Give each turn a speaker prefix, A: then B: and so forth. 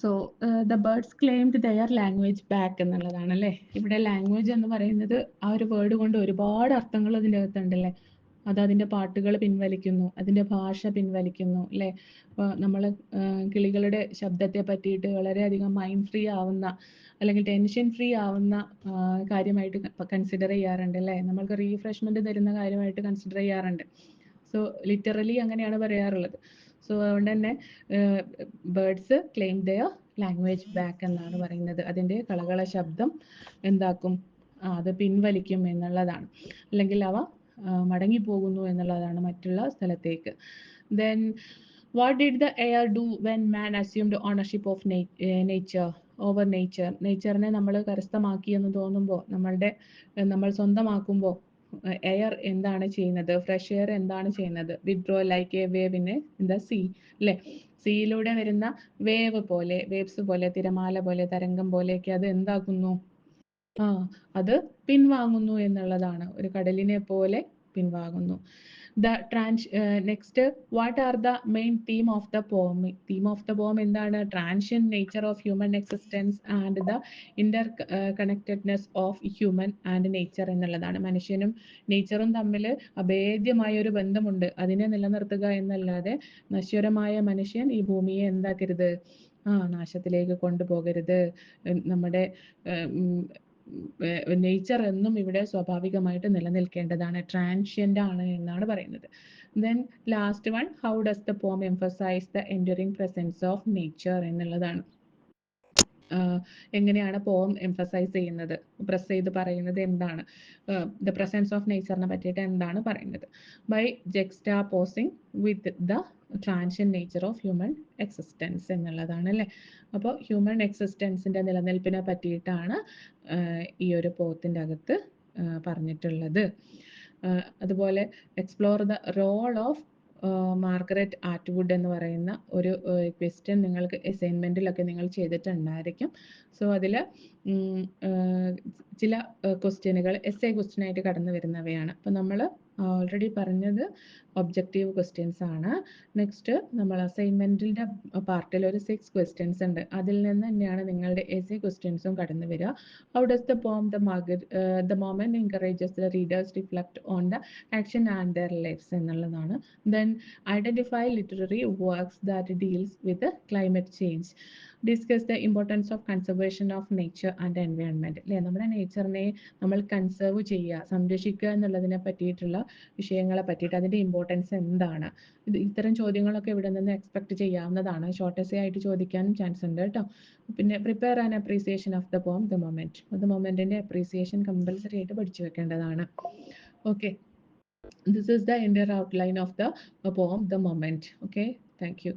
A: So the birds claimed their language back എന്നുള്ളതാണല്ലേ. ഇവിടെ language എന്ന് പറയുന്നത് ആ ഒരു വേർഡ് കൊണ്ട് ഒരുപാട് അർത്ഥങ്ങൾ അതിൻ്റെ അകത്തുണ്ടല്ലേ. അത് അതിൻ്റെ പാട്ടുകൾ പിൻവലിക്കുന്നു, അതിൻ്റെ ഭാഷ പിൻവലിക്കുന്നു അല്ലേ. അപ്പോൾ നമ്മൾ കിളികളുടെ ശബ്ദത്തെ പറ്റിയിട്ട് വളരെയധികം മൈൻഡ് ഫ്രീ ആവുന്ന അല്ലെങ്കിൽ ടെൻഷൻ ഫ്രീ ആവുന്ന കാര്യമായിട്ട് കൺസിഡർ ചെയ്യാറുണ്ട് അല്ലേ. നമ്മൾക്ക് റീഫ്രഷ്മെൻറ്റ് തരുന്ന കാര്യമായിട്ട് കൺസിഡർ ചെയ്യാറുണ്ട്. സോ ലിറ്ററലി അങ്ങനെയാണ് പറയാറുള്ളത്. സോ അതുകൊണ്ട് തന്നെ birds claim their language back എന്നാണ് പറയുന്നത്. അതിൻ്റെ കളകള ശബ്ദം എന്താക്കും, അത് പിൻവലിക്കും എന്നുള്ളതാണ്, അല്ലെങ്കിൽ അവ മടങ്ങിപ്പോകുന്നു എന്നുള്ളതാണ് മറ്റുള്ള സ്ഥലത്തേക്ക്. Then what did the air do when man assumed ownership of nature over nature. നേച്ചറിനെ നമ്മൾ കരസ്ഥമാക്കി എന്ന് തോന്നുമ്പോൾ, നമ്മൾ സ്വന്തമാക്കുമ്പോൾ എയർ എന്താണ് ചെയ്യുന്നത്, ഫ്രഷ് എയർ എന്താണ് ചെയ്യുന്നത്? Withdraw like A wave in the sea അല്ലേ. സീയിലൂടെ വരുന്ന വേവ് പോലെ, വേവ്സ് പോലെ, തിരമാല പോലെ, തരംഗം പോലെയൊക്കെ അത് എന്താക്കുന്നു, അത് പിൻവാങ്ങുന്നു എന്നുള്ളതാണ്. ഒരു കടലിനെ പോലെ പിൻവാങ്ങുന്നു. Next, what are the main theme of the poem? Theme of the poem എന്താണ്? Transient nature of human existence and the interconnectedness of human and nature എന്നുള്ളതാണ്. മനുഷ്യനും നേച്ചറും തമ്മിൽ അഭേദ്യമായ ഒരു ബന്ധമുണ്ട്. അതിനെ നിലനിർത്തുക എന്നല്ലാതെ നശ്വരമായ മനുഷ്യൻ ഈ ഭൂമിയെ എന്താക്കരുത്, നാശത്തിലേക്ക് കൊണ്ടുപോകരുത്. നമ്മുടെ നേച്ചർ എന്നും ഇവിടെ സ്വാഭാവികമായിട്ട് നിലനിൽക്കേണ്ടതാണ്, ട്രാൻഷ്യൻ്റ് ആണ് എന്നാണ് പറയുന്നത്. Then last one, how does the poem emphasize the enduring presence of nature എന്നുള്ളതാണ്. എങ്ങനെയാണ് പോം എംഫസൈസ് ചെയ്യുന്നത്, പ്രസ് ചെയ്ത് പറയുന്നത് എന്താണ്, ദ പ്രസൻസ് ഓഫ് നേച്ചറിനെ പറ്റിയിട്ട് എന്താണ് പറയുന്നത്? By juxtaposing with the transient nature of human existence എന്നുള്ളതാണ് അല്ലേ. അപ്പോൾ ഹ്യൂമൻ എക്സിസ്റ്റൻസിൻ്റെ നിലനിൽപ്പിനെ പറ്റിയിട്ടാണ് ഈ ഒരു പോത്തിൻ്റെ അകത്ത് പറഞ്ഞിട്ടുള്ളത്. അതുപോലെ explore the role of Margaret Atwood എന്ന് പറയുന്ന ഒരു ക്വസ്റ്റ്യൻ നിങ്ങൾക്ക് അസൈൻമെൻറ്റിലൊക്കെ നിങ്ങൾ ചെയ്തിട്ടുണ്ടായിരിക്കും. സോ അതിൽ ചില ക്വസ്റ്റ്യനുകൾ എസ്സേ ക്വസ്റ്റ്യനായിട്ട് കടന്നു വരുന്നവയാണ്. അപ്പോൾ നമ്മൾ ഓൾറെഡി പറഞ്ഞത് ഒബ്ജക്റ്റീവ് ക്വസ്റ്റ്യൻസ് ആണ്. നെക്സ്റ്റ് നമ്മൾ അസൈൻമെൻറ്റിൻ്റെ പാർട്ടിൽ ഒരു 6 ക്വസ്റ്റ്യൻസ് ഉണ്ട്. അതിൽ നിന്ന് തന്നെയാണ് നിങ്ങളുടെ എസ്സേ ക്വസ്റ്റ്യൻസും കടന്നു വരിക. How does the poem the moment encourages the readers reflect on the action and their lives എന്നുള്ളതാണ്. Then identify literary works that deals with climate change. Discuss the importance of conservation of nature and environment അല്ലേ. നമ്മുടെ നേച്ചറിനെ നമ്മൾ conserve ചെയ്യുക, സംരക്ഷിക്കുക എന്നുള്ളതിനെ പറ്റിയിട്ടുള്ള വിഷയങ്ങളെ പറ്റിയിട്ട്, അതിൻ്റെ ഇമ്പോർട്ടൻസ് എന്താണ്, ഇത്തരം ചോദ്യങ്ങളൊക്കെ ഇവിടെ നിന്ന് എക്സ്പെക്ട് ചെയ്യാവുന്നതാണ്. ഷോർട്ട് എസ്സേ ആയിട്ട് ചോദിക്കാനും ചാൻസ് ഉണ്ട് കേട്ടോ. പിന്നെ prepare an appreciation of the poem the moment. The മൊമെന്റിന്റെ അപ്രീസിയേഷൻ കമ്പൽസറി ആയിട്ട് പഠിച്ചു വെക്കേണ്ടതാണ്. Okay, this is the entire outline of the poem The Moment. Okay, thank you.